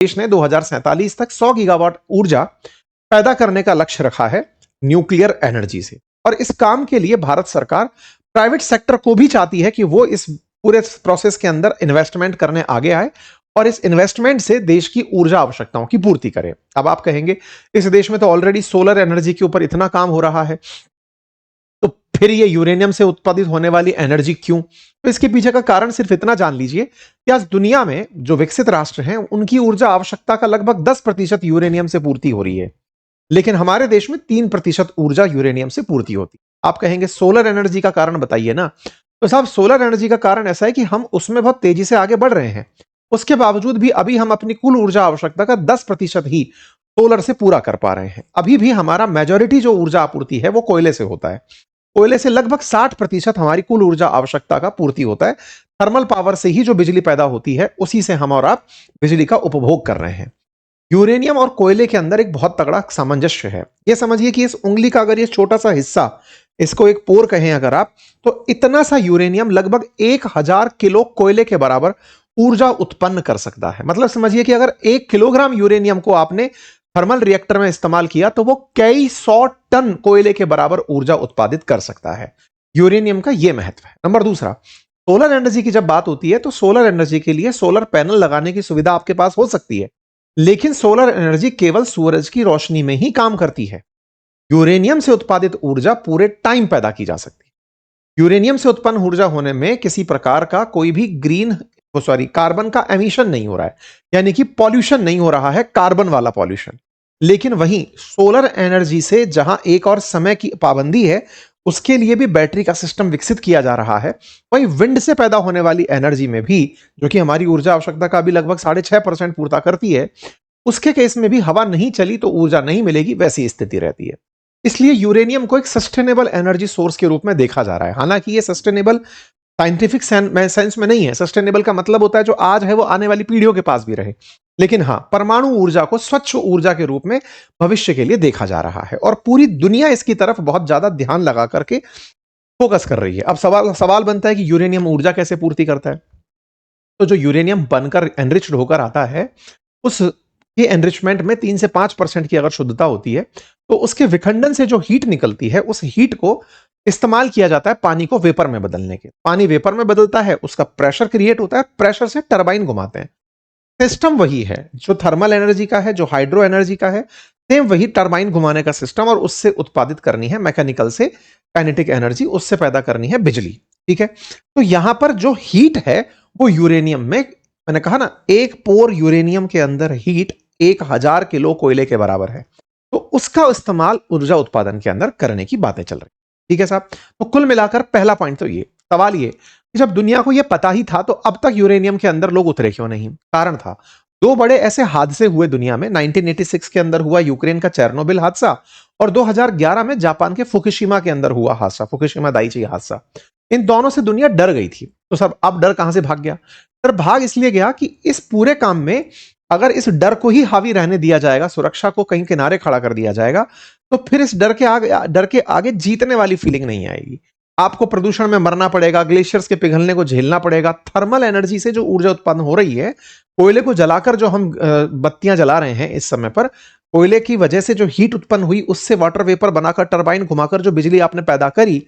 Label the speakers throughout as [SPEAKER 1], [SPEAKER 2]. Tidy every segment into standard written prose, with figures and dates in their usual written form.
[SPEAKER 1] देश ने 2047 तक 100 गीगावाट ऊर्जा पैदा करने का लक्ष्य रखा है न्यूक्लियर एनर्जी से। और इस काम के लिए भारत सरकार प्राइवेट सेक्टर को भी चाहती है कि वो इस पूरे प्रोसेस के अंदर इन्वेस्टमेंट करने आगे आए और इस इन्वेस्टमेंट से देश की ऊर्जा आवश्यकताओं की पूर्ति करे। अब आप कहेंगे इस देश में तो ऑलरेडी सोलर एनर्जी के ऊपर इतना काम हो रहा है, तो फिर ये यूरेनियम से उत्पादित होने वाली एनर्जी क्यों? तो इसके पीछे का कारण सिर्फ इतना जान लीजिए कि आज दुनिया में जो विकसित राष्ट्र हैं उनकी ऊर्जा आवश्यकता का लगभग 10% यूरेनियम से पूर्ति हो रही है, लेकिन हमारे देश में 3% ऊर्जा यूरेनियम से पूर्ति होती है। आप कहेंगे सोलर एनर्जी का कारण बताइए ना। तो साहब सोलर एनर्जी का कारण ऐसा है कि हम उसमें बहुत तेजी से आगे बढ़ रहे हैं, उसके बावजूद भी अभी हम अपनी कुल ऊर्जा आवश्यकता का 10% ही सोलर से पूरा कर पा रहे हैं। अभी भी हमारा मेजॉरिटी जो ऊर्जा आपूर्ति है वो कोयले से होता है। कोयले से लगभग 60% हमारी कुल ऊर्जा आवश्यकता का पूर्ति होता है। थर्मल पावर से ही जो बिजली पैदा होती है उसी से हम और आप बिजली का उपभोग कर रहे हैं। यूरेनियम और कोयले के अंदर एक बहुत तगड़ा सामंजस्य है। यह समझिए कि इस उंगली का अगर ये छोटा सा हिस्सा, इसको एक पोर कहें अगर आप, तो इतना सा यूरेनियम लगभग 1000 किलो कोयले के बराबर ऊर्जा उत्पन्न कर सकता है। मतलब समझिए कि अगर 1 किलोग्राम यूरेनियम को आपने थर्मल रिएक्टर में इस्तेमाल किया तो वो कई 100 टन कोयले के बराबर ऊर्जा उत्पादित कर सकता है। यूरेनियम का यह महत्व है। नंबर दूसरा, सोलर एनर्जी की जब बात होती है तो सोलर एनर्जी के लिए सोलर पैनल लगाने की सुविधा आपके पास हो सकती है, लेकिन सोलर एनर्जी केवल सूरज की रोशनी में ही काम करती है। यूरेनियम से उत्पादित ऊर्जा पूरे टाइम पैदा की जा सकती है। यूरेनियम से उत्पन्न ऊर्जा होने में किसी प्रकार का कोई भी कार्बन का एमिशन नहीं हो रहा है, यानी कि पॉल्यूशन नहीं हो रहा है, कार्बन वाला पॉल्यूशन। लेकिन वहीं सोलर एनर्जी से जहां एक और समय की पाबंदी है, उसके लिए भी बैटरी का सिस्टम विकसित किया जा रहा है। वहीं विंड से पैदा होने वाली एनर्जी में भी, जो कि हमारी ऊर्जा आवश्यकता का भी लगभग 6.5% पूर्ता करती है, उसके केस में भी हवा नहीं चली तो ऊर्जा नहीं मिलेगी, वैसी स्थिति रहती है। इसलिए यूरेनियम को एक सस्टेनेबल एनर्जी सोर्स के रूप में देखा जा रहा है। हालांकि ये सस्टेनेबल साइंटिफिक सेंस में नहीं है। सस्टेनेबल का मतलब होता है जो आज है वो आने वाली पीढ़ियों के पास भी रहे। लेकिन हां, परमाणु ऊर्जा को स्वच्छ ऊर्जा के रूप में भविष्य के लिए देखा जा रहा है और पूरी दुनिया इसकी तरफ बहुत ज्यादा ध्यान लगा करके फोकस कर रही है। अब सवाल बनता है कि यूरेनियम ऊर्जा कैसे पूर्ति करता है? तो जो यूरेनियम बनकर एनरिच्ड होकर आता है, उस ये एनरिचमेंट में 3 से 5% की अगर शुद्धता होती है, तो उसके विखंडन से जो हीट निकलती है, उस हीट को इस्तेमाल किया जाता है पानी को वेपर में बदलने के। पानी वेपर में बदलता है, उसका प्रेशर क्रिएट होता है, प्रेशर से टरबाइन घुमाते हैं। सिस्टम वही है जो थर्मल एनर्जी का है, जो हाइड्रो एनर्जी का है, सेम वही टरबाइन घुमाने का सिस्टम, और उससे उत्पादित करनी है मैकेनिकल से काइनेटिक एनर्जी, उससे पैदा करनी है बिजली। ठीक है, तो यहां पर जो हीट है वो यूरेनियम में, मैंने कहा ना, एक पोर यूरेनियम के अंदर हीट 1000 किलो कोयले के बराबर है, तो उसका इस्तेमाल ऊर्जा उत्पादन के अंदर करने की बातें चल रही। ठीक है साहब, तो कुल मिलाकर पहला पॉइंट तो ये, सवाल ये कि जब दुनिया को यह पता ही था तो अब तक यूरेनियम के अंदर लोग उतरे क्यों नहीं? कारण था, 2 बड़े ऐसे हादसे हुए दुनिया में। 1986 के अंदर हुआ यूक्रेन का चेरनोबिल हादसा, और 2011 में जापान के फुकुशिमा के अंदर हुआ हादसा, फुकुशिमा दाइची हादसा। इन दोनों से दुनिया डर गई थी। तो सब अब डर कहां से भाग गया? डर भाग इसलिए गया कि इस पूरे काम में अगर इस डर को ही हावी रहने दिया जाएगा, सुरक्षा को कहीं किनारे खड़ा कर दिया जाएगा, तो फिर इस डर के आगे जीतने वाली फीलिंग नहीं आएगी। आपको प्रदूषण में मरना पड़ेगा, ग्लेशियर्स के पिघलने को झेलना पड़ेगा। थर्मल एनर्जी से जो ऊर्जा उत्पन्न हो रही है, कोयले को जलाकर जो हम बत्तियां जला रहे हैं इस समय पर, कोयले की वजह से जो हीट उत्पन्न हुई, उससे वाटर वेपर बनाकर टरबाइन घुमाकर जो बिजली आपने पैदा करी,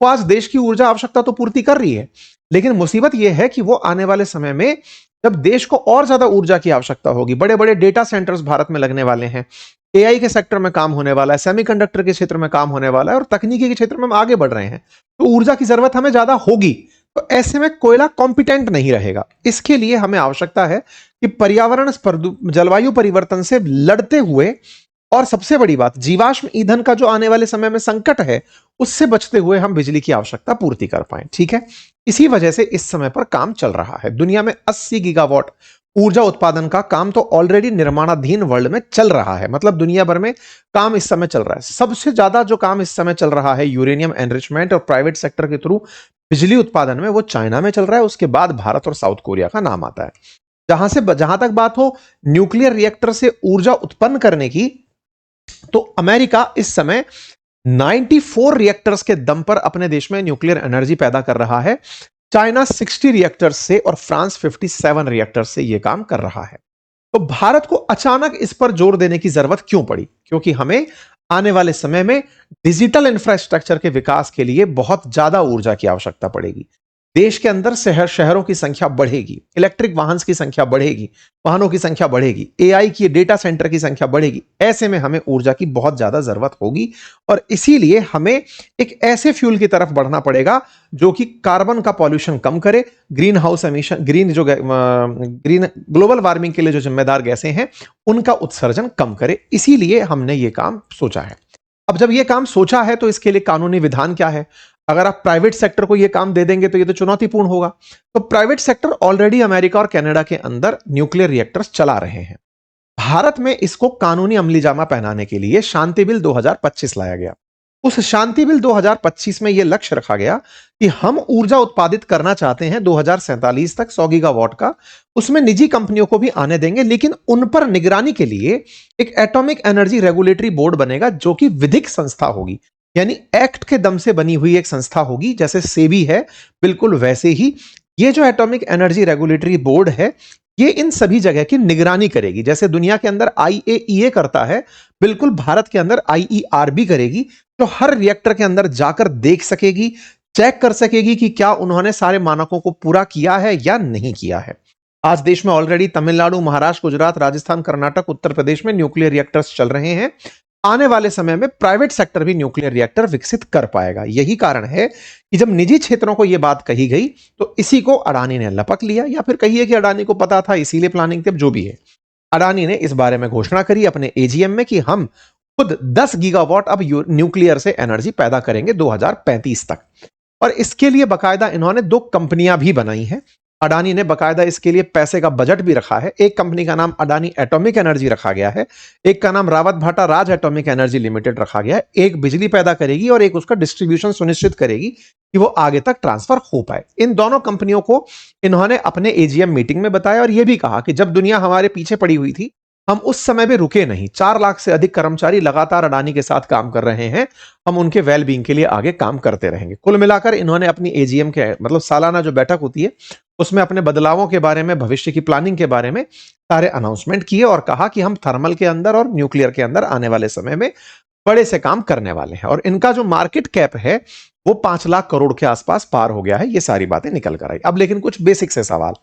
[SPEAKER 1] वो आज देश की ऊर्जा आवश्यकता तो पूर्ति कर रही है। लेकिन मुसीबत यह है कि वो आने वाले समय में जब देश को और ज्यादा ऊर्जा की आवश्यकता होगी, बड़े बड़े डेटा सेंटर्स भारत में लगने वाले हैं, एआई के सेक्टर में काम होने वाला है, सेमीकंडक्टर के क्षेत्र में काम होने वाला है, और तकनीकी के क्षेत्र में हम आगे बढ़ रहे हैं, तो ऊर्जा की जरूरत हमें ज्यादा होगी। तो ऐसे में कोयला कॉम्पिटेंट नहीं रहेगा। इसके लिए हमें आवश्यकता है कि पर्यावरण जलवायु परिवर्तन से लड़ते हुए, और सबसे बड़ी बात, जीवाश्म ईंधन का जो आने वाले समय में संकट है, उससे बचते हुए हम बिजली की आवश्यकता पूर्ति कर पाए। ठीक है, इसी वजह से इस समय पर काम चल रहा है। दुनिया में 80 गीगावाट ऊर्जा उत्पादन का काम तो ऑलरेडी निर्माणाधीन वर्ल्ड में चल रहा है। मतलब दुनिया भर में काम इस समय चल रहा है। सबसे ज्यादा जो काम इस समय चल रहा है यूरेनियम एनरिचमेंट और प्राइवेट सेक्टर के थ्रू बिजली उत्पादन में, वो चाइना में चल रहा है। उसके बाद भारत और साउथ कोरिया का नाम आता है। जहां तक बात हो न्यूक्लियर रिएक्टर से ऊर्जा उत्पन्न करने की, तो अमेरिका इस समय 94 रिएक्टर्स के दम पर अपने देश में न्यूक्लियर एनर्जी पैदा कर रहा है। चाइना 60 रिएक्टर्स से और फ्रांस 57 रिएक्टर्स से यह काम कर रहा है। तो भारत को अचानक इस पर जोर देने की जरूरत क्यों पड़ी? क्योंकि हमें आने वाले समय में डिजिटल इंफ्रास्ट्रक्चर के विकास के लिए बहुत ज्यादा ऊर्जा की आवश्यकता पड़ेगी। देश के अंदर शहरों की संख्या बढ़ेगी, इलेक्ट्रिक वाहन की संख्या बढ़ेगी, वाहनों की संख्या बढ़ेगी, एआई की डेटा सेंटर की संख्या बढ़ेगी। ऐसे में हमें ऊर्जा की बहुत ज्यादा जरूरत होगी और इसीलिए हमें एक ऐसे फ्यूल की तरफ बढ़ना पड़ेगा जो कि कार्बन का पॉल्यूशन कम करे, green house emission, green global warming के लिए जो जिम्मेदार गैसें हैं उनका उत्सर्जन कम करे। इसीलिए हमने ये काम सोचा है। अब जब ये काम सोचा है तो इसके लिए कानूनी विधान क्या है? अगर आप प्राइवेट सेक्टर को ये काम दे देंगे तो ये तो चुनौतीपूर्ण होगा। तो प्राइवेट सेक्टर ऑलरेडी अमेरिका और कनाडा के अंदर न्यूक्लियर रिएक्टर्स चला रहे हैं। भारत में इसको कानूनी अमलीजामा पहनाने के लिए शांति बिल 2025 लाया गया। उस शांति बिल 2025 में यह लक्ष्य रखा गया कि हम ऊर्जा उत्पादित करना चाहते हैं 2047 तक 100 गीगावाट का। उसमें निजी कंपनियों को भी आने देंगे, लेकिन उन पर निगरानी के लिए एक एटॉमिक एनर्जी रेगुलेटरी बोर्ड बनेगा जो कि विधिक संस्था होगी, यानी एक्ट के दम से बनी हुई एक संस्था होगी। जैसे सेबी है, बिल्कुल वैसे ही ये जो एटॉमिक एनर्जी रेगुलेटरी बोर्ड है ये इन सभी जगह की निगरानी करेगी। जैसे दुनिया के अंदर आईएईए करता है, बिल्कुल भारत के अंदर आईईआरबी करेगी, जो हर रिएक्टर के अंदर जाकर देख सकेगी, चेक कर सकेगी कि क्या उन्होंने सारे मानकों को पूरा किया है या नहीं किया है। आज देश में ऑलरेडी तमिलनाडु, महाराष्ट्र, गुजरात, राजस्थान, कर्नाटक, उत्तर प्रदेश में न्यूक्लियर रिएक्टर्स चल रहे हैं। आने वाले समय में प्राइवेट सेक्टर भी न्यूक्लियर रिएक्टर विकसित कर पाएगा। यही कारण है कि जब निजी क्षेत्रों को यह बात कही गई तो इसी को अडानी ने लपक लिया, या फिर कहिए कि अडानी को पता था इसीलिए प्लानिंग थी, जो भी है। अडानी ने इस बारे में घोषणा करी अपने एजीएम में कि हम खुद 10 गीगावाट अब न्यूक्लियर से एनर्जी पैदा करेंगे 2035 तक। और इसके लिए बकायदा इन्होंने 2 कंपनियां भी बनाई हैं। अडानी ने बकायदा इसके लिए पैसे का बजट भी रखा है। एक कंपनी का नाम अडानी एटॉमिक एनर्जी रखा गया है, एक का नाम रावत भाटा राज एटॉमिक एनर्जी लिमिटेड रखा गया है। एक बिजली पैदा करेगी और एक उसका डिस्ट्रीब्यूशन सुनिश्चित करेगी कि वो आगे तक ट्रांसफर हो पाए। इन दोनों कंपनियों को इन्होंने अपने एजीएम मीटिंग में बताया और यह भी कहा कि जब दुनिया हमारे पीछे पड़ी हुई थी हम उस समय भी रुके नहीं। 4 लाख से अधिक कर्मचारी लगातार अडानी के साथ काम कर रहे हैं, हम उनके वेलबींग के लिए आगे काम करते रहेंगे। कुल मिलाकर इन्होंने अपनी एजीएम के मतलब सालाना जो बैठक होती है उसमें अपने बदलावों के बारे में, भविष्य की प्लानिंग के बारे में सारे अनाउंसमेंट किए और कहा कि हम थर्मल के अंदर और न्यूक्लियर के अंदर आने वाले समय में बड़े से काम करने वाले हैं। और इनका जो मार्केट कैप है वो 5 लाख करोड़ के आसपास पार हो गया है। ये सारी बातें निकल कर आई। अब लेकिन कुछ बेसिक से सवाल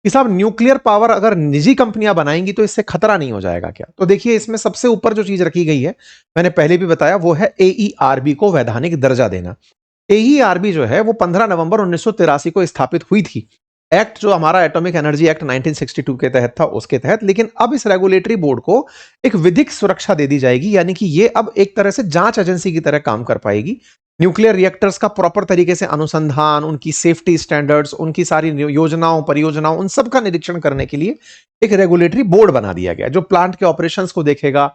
[SPEAKER 1] कि साहब न्यूक्लियर पावर अगर निजी कंपनियां बनाएंगी तो इससे खतरा नहीं हो जाएगा क्या? तो देखिए, इसमें सबसे ऊपर जो चीज रखी गई है, मैंने पहले भी बताया, वो है एईआरबी को वैधानिक दर्जा देना। एईआरबी जो है वो 15 नवंबर 1983 को स्थापित हुई थी। एक्ट जो हमारा एटॉमिक एनर्जी एक्ट 1962 के तहत था उसके तहत। लेकिन अब इस रेगुलेटरी बोर्ड को एक विधिक सुरक्षा दे दी जाएगी, यानी कि ये अब एक तरह से जांच एजेंसी की तरह काम कर पाएगी। न्यूक्लियर रिएक्टर्स का प्रॉपर तरीके से अनुसंधान, उनकी सेफ्टी स्टैंडर्ड्स, उनकी सारी योजनाओं, परियोजनाओं, उन सब का निरीक्षण करने के लिए एक रेगुलेटरी बोर्ड बना दिया गया जो प्लांट के ऑपरेशंस को देखेगा,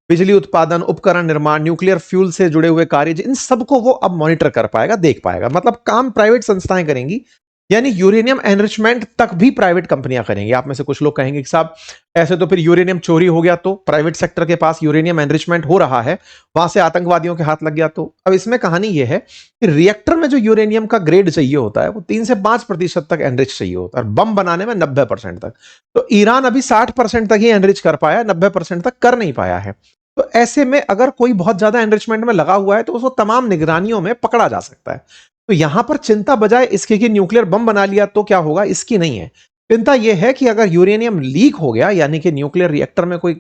[SPEAKER 1] बिजली उत्पादन, उपकरण निर्माण, न्यूक्लियर फ्यूल से जुड़े हुए कार्य, इन सबको वो अब मॉनिटर कर पाएगा, देख पाएगा। मतलब काम प्राइवेट संस्थाएं करेंगी, यानी यूरेनियम एनरिचमेंट तक भी प्राइवेट कंपनियां करेंगी। आप में से कुछ लोग कहेंगे कि साहब ऐसे तो फिर यूरेनियम चोरी हो गया, तो प्राइवेट सेक्टर के पास यूरेनियम एनरिचमेंट हो रहा है, वहां से आतंकवादियों के हाथ लग गया तो। अब इसमें कहानी यह है कि रिएक्टर में जो यूरेनियम का ग्रेड चाहिए होता है वो 3 से 5% तक एनरिच चाहिए होता है, और बम बनाने में 90% तक। तो ईरान अभी 60% तक ही एनरिच कर पाया, 90% तक कर नहीं पाया है। तो ऐसे में अगर कोई बहुत ज्यादा एनरिचमेंट में लगा हुआ है तो उसको तमाम निगरानियों में पकड़ा जा सकता है। तो यहां पर चिंता बजाय इसके कि न्यूक्लियर बम बना लिया तो क्या होगा, इसकी नहीं है। चिंता यह है कि अगर यूरेनियम लीक हो गया, यानी कि न्यूक्लियर रिएक्टर में कोई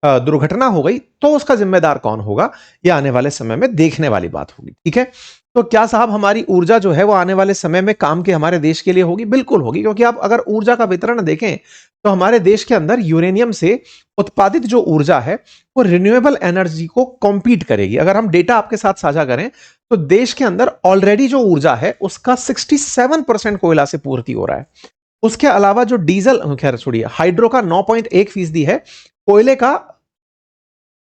[SPEAKER 1] दुर्घटना हो गई, तो उसका जिम्मेदार कौन होगा, यह आने वाले समय में देखने वाली बात होगी। ठीक है, तो क्या साहब हमारी ऊर्जा जो है वो आने वाले समय में काम के हमारे देश के लिए होगी? बिल्कुल होगी, क्योंकि आप अगर ऊर्जा का वितरण देखें तो हमारे देश के अंदर यूरेनियम से उत्पादित जो ऊर्जा है वो रिन्यूएबल एनर्जी को कॉम्पीट करेगी। अगर हम डेटा आपके साथ साझा करें तो देश के अंदर ऑलरेडी जो ऊर्जा है उसका 67% कोयला से पूर्ति हो रहा है। उसके अलावा जो डीजल, खैर छोड़िए, हाइड्रो का 9.1% है, कोयले का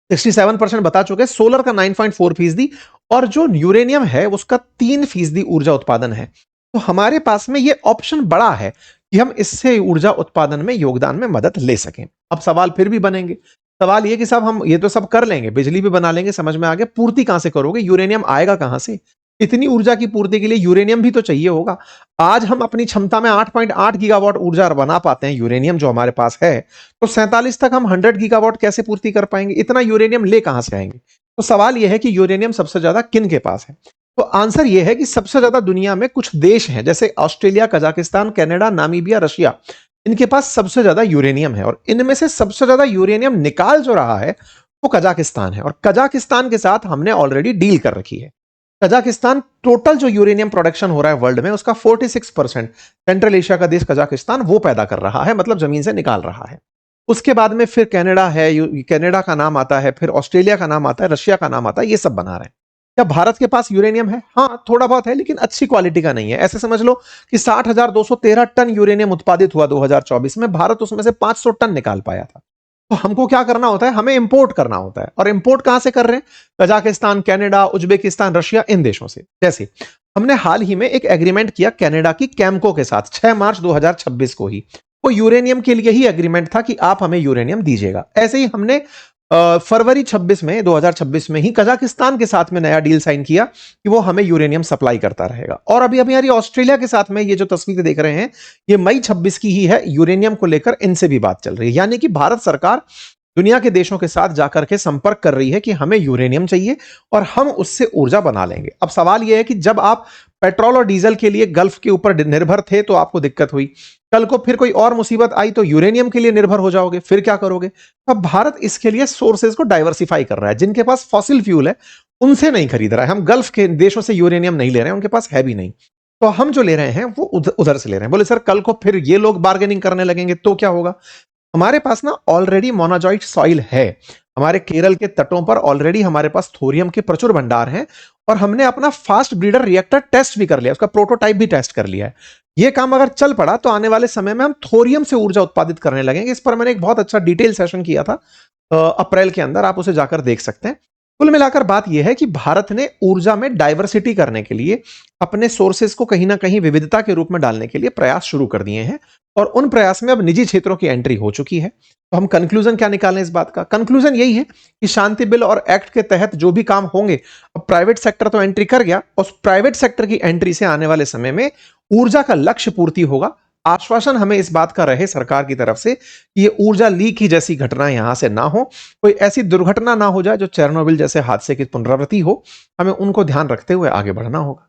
[SPEAKER 1] 67% बता चुके, सोलर का 9.4%, और जो यूरेनियम है उसका 3% ऊर्जा उत्पादन है। तो हमारे पास में ये ऑप्शन बड़ा है कि हम इससे ऊर्जा उत्पादन में योगदान में मदद ले सकें। अब सवाल फिर भी बनेंगे, सवाल ये कि साहब हम ये तो सब कर लेंगे, बिजली भी बना लेंगे, समझ में आ गया, पूर्ति कहां से करोगे, यूरेनियम आएगा कहां से? इतनी ऊर्जा की पूर्ति के लिए यूरेनियम भी तो चाहिए होगा। आज हम अपनी क्षमता में 8.8 गीगावाट ऊर्जा बना पाते हैं यूरेनियम जो हमारे पास है, तो 47 तक हम 100 गीगावाट कैसे पूर्ति कर पाएंगे? इतना यूरेनियम ले कहां से आएंगे? तो सवाल यह है कि यूरेनियम सबसे ज्यादा किन के पास है? तो आंसर यह है कि सबसे ज्यादा दुनिया में कुछ देश हैं, जैसे Australia, Kazakhstan, Canada, Namibia, Russia. इनके पास सबसे ज्यादा यूरेनियम है, और इनमें से सबसे ज्यादा यूरेनियम निकाल जो रहा है वो कजाकिस्तान है, और कजाकिस्तान के साथ हमने ऑलरेडी डील कर रखी है। कजाकिस्तान टोटल जो यूरेनियम प्रोडक्शन हो रहा है वर्ल्ड में उसका 46% सेंट्रल एशिया का देश कजाकिस्तान वो पैदा कर रहा है, मतलब जमीन से निकाल रहा है। उसके बाद में फिर कनाडा है, कनाडा का नाम आता है, फिर ऑस्ट्रेलिया का नाम आता है, रशिया का नाम आता है, ये सब बना रहे हैं। क्या भारत के पास यूरेनियम है? हाँ, थोड़ा बहुत है, लेकिन अच्छी क्वालिटी का नहीं है। ऐसे समझ लो कि 60,213 टन यूरेनियम उत्पादित हुआ 2024 में, भारत उसमें से 500 टन निकाल पाया था। तो हमको क्या करना होता है? हमें इंपोर्ट करना होता है, और इंपोर्ट कहां से कर रहे हैं? कजाकिस्तान, कनाडा, उज्बेकिस्तान, रशिया, इन देशों से। जैसे हमने हाल ही में एक एग्रीमेंट किया कनाडा की कैमको के साथ 6 मार्च 2026 को ही। वो यूरेनियम के लिए ही एग्रीमेंट था कि आप हमें यूरेनियम दीजिएगा। ऐसे ही हमने फरवरी 26 में 2026 में ही कजाकिस्तान के साथ में नया डील साइन किया कि वो हमें यूरेनियम सप्लाई करता रहेगा। और अभी अभी यारी ऑस्ट्रेलिया के साथ में ये जो तस्वीर देख रहे हैं, ये मई 26 की ही है। यूरेनियम को लेकर इनसे भी बात चल रही है, यानी कि भारत सरकार दुनिया के देशों के साथ जाकर के संपर्क कर रही है कि हमें यूरेनियम चाहिए और हम उससे ऊर्जा बना लेंगे। अब सवाल यह है कि जब आप पेट्रोल और डीजल के लिए गल्फ के ऊपर निर्भर थे तो आपको दिक्कत हुई, कल को फिर कोई और मुसीबत आई तो यूरेनियम के लिए निर्भर हो जाओगे, फिर क्या करोगे? अब भारत इसके लिए सोर्सेज को डाइवर्सिफाई कर रहा है। जिनके पास फॉसिल फ्यूल है उनसे नहीं खरीद रहा है। हम गल्फ के देशों से यूरेनियम नहीं ले रहे हैं, उनके पास है भी नहीं। तो हम जो ले रहे हैं वो उधर से ले रहे हैं। बोले सर कल को फिर ये लोग बार्गेनिंग करने लगेंगे तो क्या होगा? हमारे पास ना ऑलरेडी मोनाजॉइट सॉइल है। हमारे केरल के तटों पर ऑलरेडी हमारे पास थोरियम के प्रचुर भंडार हैं, और हमने अपना फास्ट ब्रीडर रिएक्टर टेस्ट भी कर लिया, उसका प्रोटोटाइप भी टेस्ट कर लिया है। ये काम अगर चल पड़ा तो आने वाले समय में हम थोरियम से ऊर्जा उत्पादित करने लगेंगे। इस पर मैंने एक बहुत अच्छा डिटेल सेशन किया था अप्रैल के अंदर, आप उसे जाकर देख सकते हैं। कुल मिलाकर बात यह है कि भारत ने ऊर्जा में डाइवर्सिटी करने के लिए अपने सोर्सेज को कहीं ना कहीं विविधता के रूप में डालने के लिए प्रयास शुरू कर दिए हैं, और उन प्रयास में अब निजी क्षेत्रों की एंट्री हो चुकी है। तो हम कंक्लूजन क्या निकालें इस बात का? कंक्लूजन यही है कि शांति बिल और एक्ट के तहत जो भी काम होंगे, अब प्राइवेट सेक्टर तो एंट्री कर गया, उस प्राइवेट सेक्टर की एंट्री से आने वाले समय में ऊर्जा का लक्ष्य पूर्ति होगा। आश्वासन हमें इस बात का रहे सरकार की तरफ से कि ये ऊर्जा लीक ही जैसी घटना यहां से ना हो, कोई ऐसी दुर्घटना ना हो जाए जो चेरनोबिल जैसे हादसे की पुनरावृत्ति हो। हमें उनको ध्यान रखते हुए आगे बढ़ना होगा।